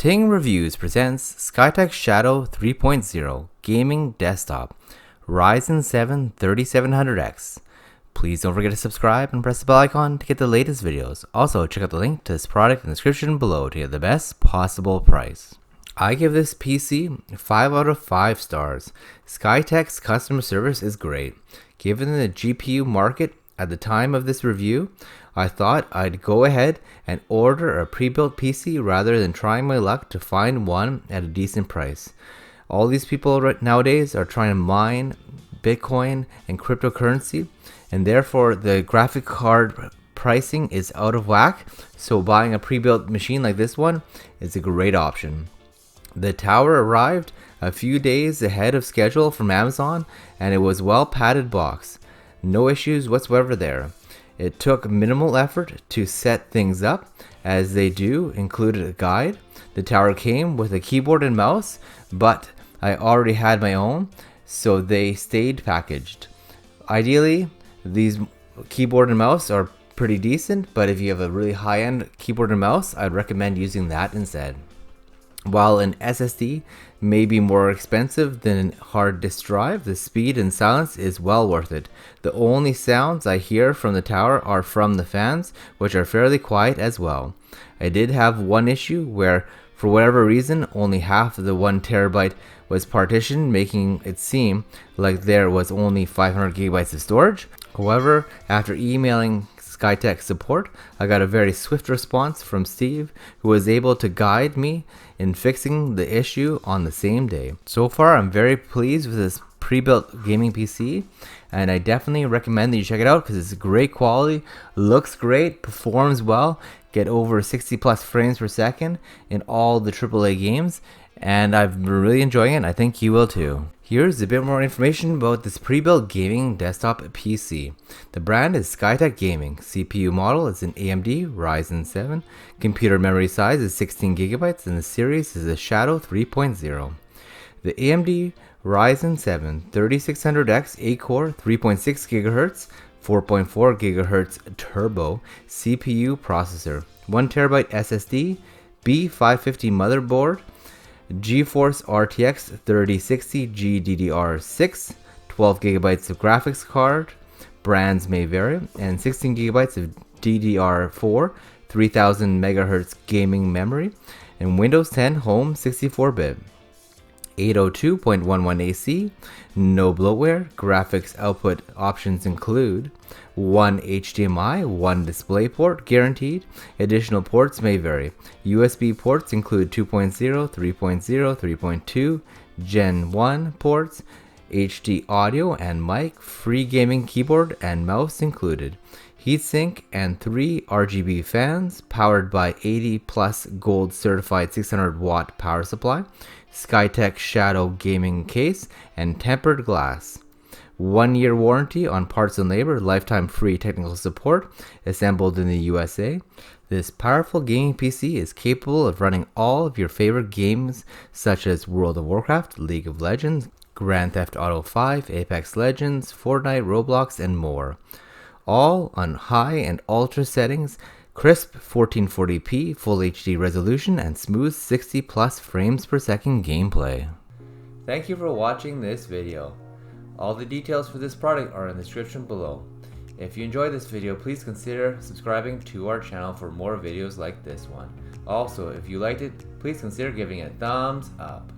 Ting Reviews presents SkyTech Shadow 3.0 Gaming Desktop Ryzen 7 3700X. Please don't forget to subscribe and press the bell icon to get the latest videos. Also, check out the link to this product in the description below to get the best possible price. I give this PC 5 out of 5 stars. SkyTech's customer service is great. Given the GPU market at the time of this review, I thought I'd go ahead and order a pre-built PC rather than trying my luck to find one at a decent price. All these people nowadays are trying to mine Bitcoin and cryptocurrency, and therefore the graphic card pricing is out of whack, so buying a pre-built machine like this one is a great option. The tower arrived a few days ahead of schedule from Amazon, and it was well padded box. No issues whatsoever there. It took minimal effort to set things up, as they do included a guide. The tower came with a keyboard and mouse, but I already had my own, so they stayed packaged. Ideally, these keyboard and mouse are pretty decent, but if you have a really high-end keyboard and mouse, I'd recommend using that instead. While an SSD may be more expensive than a hard disk drive, the speed and silence is well worth it. The only sounds I hear from the tower are from the fans, which are fairly quiet as well. I did have one issue where, for whatever reason, only half of the 1 terabyte was partitioned, making it seem like there was only 500 gigabytes of storage. However, after emailing SkyTech support, I got a very swift response from Steve, who was able to guide me in fixing the issue on the same day. So far, I'm very pleased with this pre-built gaming PC, and I definitely recommend that you check it out because it's great quality, looks great, performs well, get over 60 plus frames per second in all the AAA games, and I've been really enjoying it, and I think you will too. Here's a bit more information about this pre-built gaming desktop PC. The brand is SkyTech Gaming. CPU model is an AMD Ryzen 7. Computer memory size is 16 gigabytes, and the series is a Shadow 3.0. The AMD Ryzen 7 3600X 8-core 3.6 GHz 4.4 GHz turbo CPU processor, 1 terabyte SSD, B550 motherboard, GeForce RTX 3060 GDDR6, 12 gigabytes of graphics card, brands may vary, and 16 gigabytes of DDR4 3000 MHz gaming memory, and Windows 10 Home 64-bit. 802.11 AC, no bloatware. Graphics output options include 1 HDMI, 1 DisplayPort, guaranteed. Additional ports may vary. USB ports include 2.0, 3.0, 3.2, Gen 1 ports, HD audio and mic, free gaming keyboard and mouse included. Heatsink and 3 RGB fans, powered by 80 plus gold certified 600 watt power supply. SkyTech Shadow gaming case and tempered glass. 1 year warranty on parts and labor, lifetime free technical support, assembled in the USA. This powerful gaming PC is capable of running all of your favorite games such as World of Warcraft, League of Legends, Grand Theft Auto 5, Apex Legends, Fortnite, Roblox, and more. All on high and ultra settings, crisp 1440p, full HD resolution, and smooth 60 plus frames per second gameplay. Thank you for watching this video. All the details for this product are in the description below. If you enjoyed this video, please consider subscribing to our channel for more videos like this one. Also, if you liked it, please consider giving it a thumbs up.